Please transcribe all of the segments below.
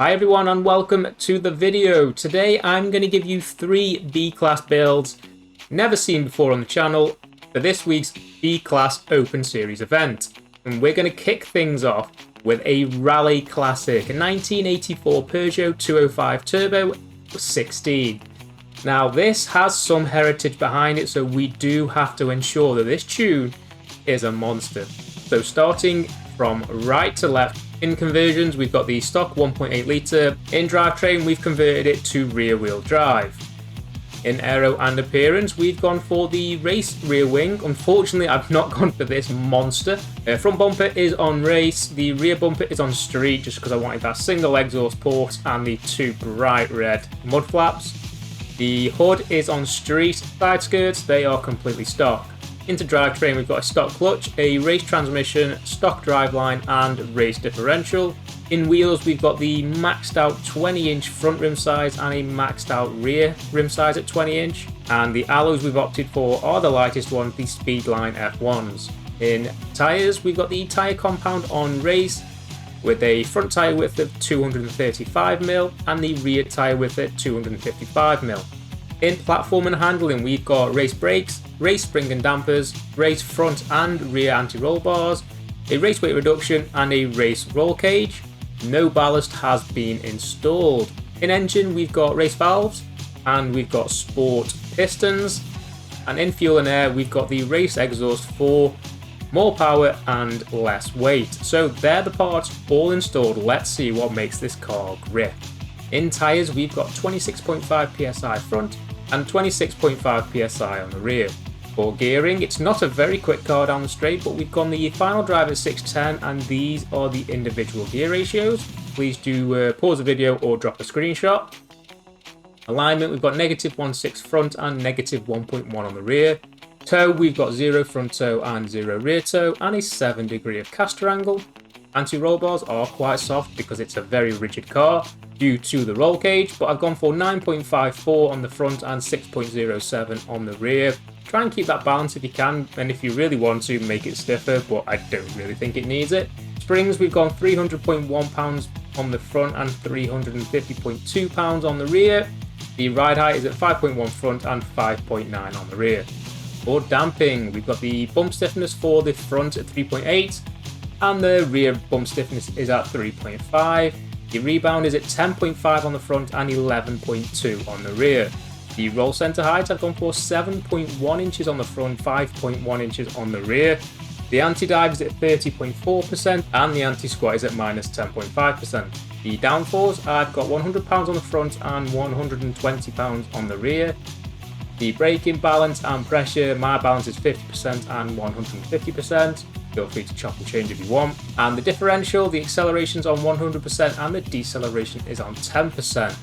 Hi everyone and welcome to the video. Today I'm going to give you 3 B-Class builds never seen before on the channel for this week's B-Class Open Series event. And we're going to kick things off with a rally classic, a 1984 Peugeot 205 Turbo 16. Now this has some heritage behind it, so we do have to ensure that this tune is a monster. So starting from right to left, in conversions we've got the stock 1.8 litre, in drivetrain we've converted it to rear wheel drive. In aero and appearance we've gone for the race rear wing. Unfortunately I've not gone for this monster. Front bumper is on race, the rear bumper is on street just because I wanted that single exhaust port and the 2 bright red mud flaps. The hood is on street, side skirts they are completely stock. Into drivetrain we've got a stock clutch, a race transmission, stock driveline and race differential. In wheels we've got the maxed out 20-inch front rim size and a maxed out rear rim size at 20-inch. And the alloys we've opted for are the lightest ones, the Speedline F1s. In tyres we've got the tyre compound on race with a front tyre width of 235mm and the rear tyre width at 255mm. In platform and handling we've got race brakes, race spring and dampers, race front and rear anti-roll bars, a race weight reduction and a race roll cage. No ballast has been installed. In engine we've got race valves and we've got sport pistons, and in fuel and air we've got the race exhaust for more power and less weight. So they're the parts all installed. Let's see what makes this car grip. In tyres we've got 26.5 psi front and 26.5 psi on the rear. For gearing, it's not a very quick car down the straight, but we've gone the final drive at 610 and these are the individual gear ratios. Please do pause the video or drop a screenshot. Alignment, we've got -1.6 front and -1.1 on the rear. Toe, we've got 0 front toe and 0 rear toe and a 7 degree of caster angle. Anti-roll bars are quite soft because it's a very rigid car due to the roll cage, but I've gone for 9.54 on the front and 6.07 on the rear. Try and keep that balance if you can, and if you really want to, make it stiffer, but I don't really think it needs it. Springs, we've gone 300.1 pounds on the front and 350.2 pounds on the rear. The ride height is at 5.1 front and 5.9 on the rear. For damping, we've got the bump stiffness for the front at 3.8 and the rear bump stiffness is at 3.5. The rebound is at 10.5 on the front and 11.2 on the rear. The roll centre height I've gone for 7.1 inches on the front, 5.1 inches on the rear. The anti-dive is at 30.4% and the anti-squat is at -10.5%. The downforce I've got £100 on the front and £120 on the rear. The braking balance and pressure, my balance is 50% and 150%. Feel free to chop and change if you want. And the differential, the acceleration's on 100% and the deceleration is on 10%.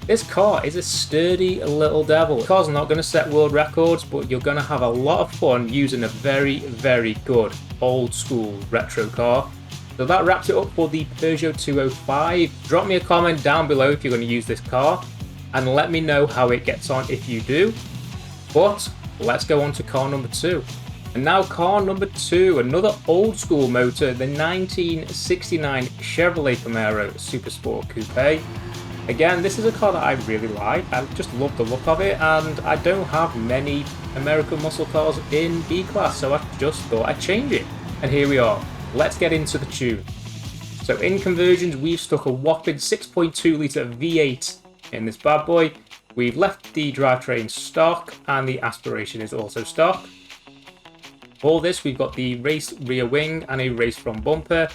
This car is a sturdy little devil. The car's not going to set world records, but you're going to have a lot of fun using a very, very good old school retro car. So that wraps it up for the Peugeot 205. Drop me a comment down below if you're going to use this car and let me know how it gets on if you do. But let's go on to car number 2. And now car number 2, another old school motor, the 1969 Chevrolet Camaro Super Sport Coupe. Again, this is a car that I really like. I just love the look of it, and I don't have many American muscle cars in B-Class, so I just thought I'd change it. And here we are. Let's get into the tune. So in conversions, we've stuck a whopping 6.2 litre V8 in this bad boy. We've left the drivetrain stock, and the aspiration is also stock. For this, we've got the race rear wing and a race front bumper.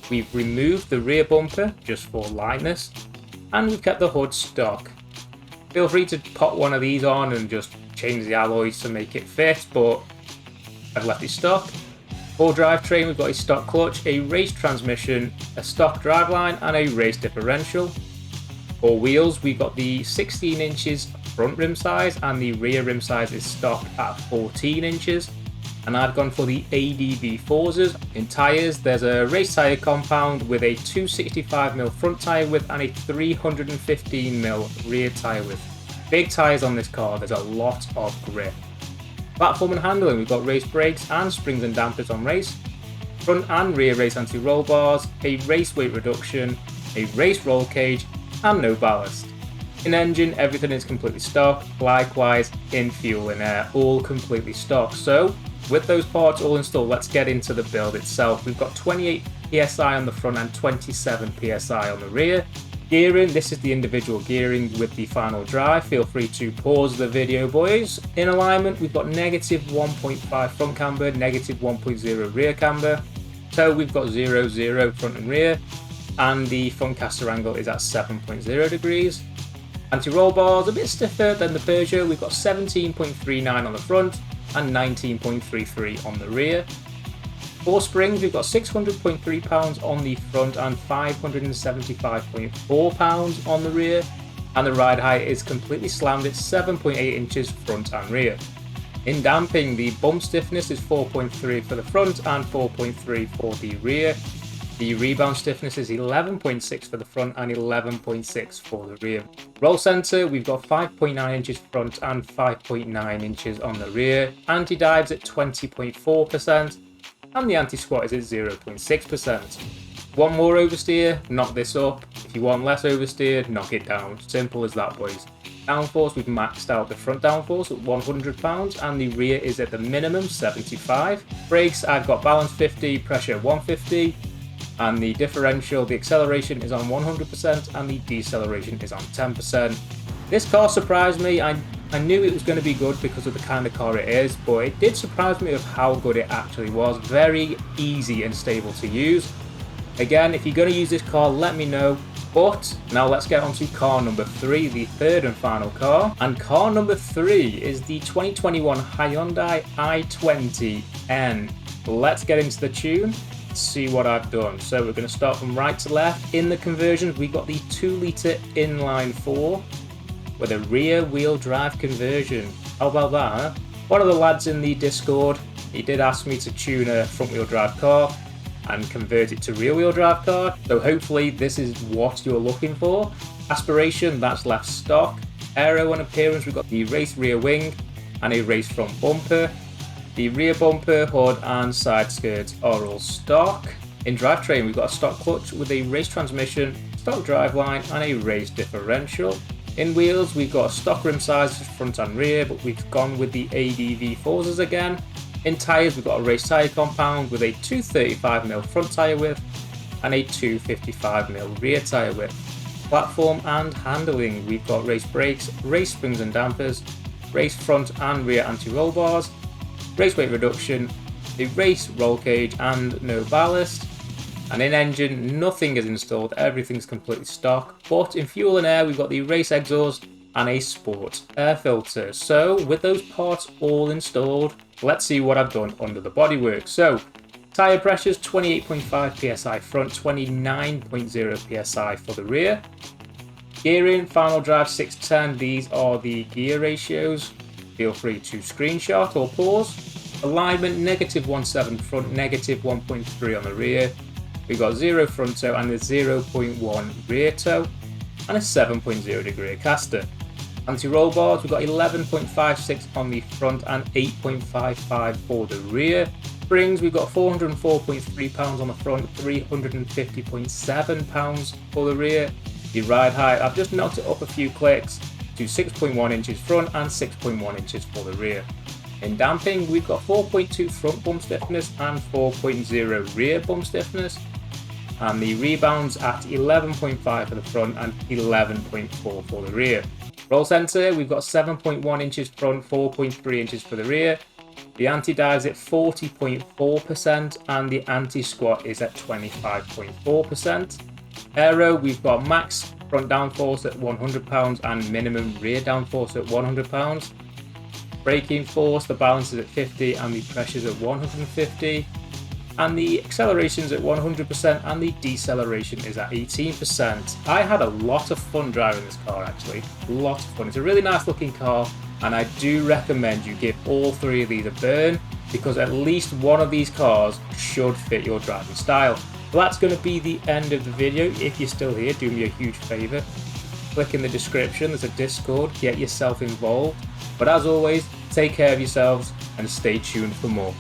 We've removed the rear bumper just for lightness, and we've kept the hood stock. Feel free to pop one of these on and just change the alloys to make it fit, but I've left it stock. For drivetrain, we've got a stock clutch, a race transmission, a stock driveline, and a race differential. For wheels, we've got the 16 inches front rim size, and the rear rim size is stock at 14 inches. And I've gone for the ADV Forzas. In tyres, there's a race tyre compound with a 265mm front tyre width and a 315mm rear tyre width. Big tyres on this car, there's a lot of grip. Platform and handling, we've got race brakes and springs and dampers on race. Front and rear race anti-roll bars, a race weight reduction, a race roll cage, and no ballast. In engine, everything is completely stock, likewise in fuel and air, all completely stock. So with those parts all installed, let's get into the build itself. We've got 28 PSI on the front and 27 PSI on the rear. Gearing, this is the individual gearing with the final drive. Feel free to pause the video, boys. In alignment, we've got negative 1.5 front camber, negative 1.0 rear camber. So we've got 0, 0 front and rear, and the front caster angle is at 7.0 degrees. Anti-roll bars a bit stiffer than the Peugeot. We've got 17.39 on the front and 19.33 on the rear. For springs, we've got 600.3 pounds on the front and 575.4 pounds on the rear. And the ride height is completely slammed at 7.8 inches front and rear. In damping, the bump stiffness is 4.3 for the front and 4.3 for the rear. The rebound stiffness is 11.6 for the front and 11.6 for the rear. Roll center, we've got 5.9 inches front and 5.9 inches on the rear. Anti-dives at 20.4% and the anti-squat is at 0.6%. Want more oversteer? Knock this up. If you want less oversteer, knock it down. Simple as that, boys. Downforce, we've maxed out the front downforce at 100 pounds and the rear is at the minimum 75. Brakes, I've got balance 50, pressure 150. And the differential, the acceleration is on 100% and the deceleration is on 10%. This car surprised me. I knew it was going to be good because of the kind of car it is, but it did surprise me of how good it actually was. Very easy and stable to use. Again, if you're going to use this car, let me know. But now let's get on to car number 3, the third and final car. And car number 3 is the 2021 Hyundai i20N. Let's get into the tune. See what I've done. So we're going to start from right to left. In the conversions, we got the 2-litre inline 4 with a rear wheel drive conversion. How about that, huh? One of the lads in the Discord, he did ask me to tune a front wheel drive car and convert it to rear wheel drive car. So hopefully this is what you're looking for. Aspiration, that's left stock. Aero and appearance, we've got the race rear wing and a race front bumper. The rear bumper, hood and side skirts are all stock. In drivetrain, we've got a stock clutch with a race transmission, stock driveline and a race differential. In wheels, we've got a stock rim size front and rear, but we've gone with the ADV Forzas again. In tyres, we've got a race tyre compound with a 235mm front tyre width and a 255mm rear tyre width. Platform and handling, we've got race brakes, race springs and dampers, race front and rear anti-roll bars, race weight reduction, a race roll cage and no ballast. And in engine, nothing is installed, everything's completely stock. But in fuel and air, we've got the race exhaust and a sport air filter. So with those parts all installed, let's see what I've done under the bodywork. So tyre pressures 28.5 psi front, 29.0 psi for the rear. Gearing, final drive 610, these are the gear ratios. Feel free to screenshot or pause. Alignment, -1.7 front, -1.3 on the rear. We've got 0 front toe and a 0.1 rear toe and a 7.0 degree caster. Anti-roll bars, we've got 11.56 on the front and 8.55 for the rear. Springs, we've got 404.3 pounds on the front, 350.7 pounds for the rear. The ride height, I've just knocked it up a few clicks to 6.1 inches front and 6.1 inches for the rear. In damping, we've got 4.2 front bump stiffness and 4.0 rear bump stiffness. And the rebounds at 11.5 for the front and 11.4 for the rear. Roll center, we've got 7.1 inches front, 4.3 inches for the rear. The anti-dive is at 40.4% and the anti-squat is at 25.4%. Aero, we've got max front downforce at 100 pounds and minimum rear downforce at 100 pounds. Braking force, the balance is at 50 and the pressure is at 150. And the acceleration is at 100% and the deceleration is at 18%. I had a lot of fun driving this car actually, a lot of fun. It's a really nice looking car and I do recommend you give all 3 of these a burn because at least one of these cars should fit your driving style. Well, that's going to be the end of the video. If you're still here, do me a huge favour. Click in the description, there's a Discord, get yourself involved. But as always, take care of yourselves and stay tuned for more.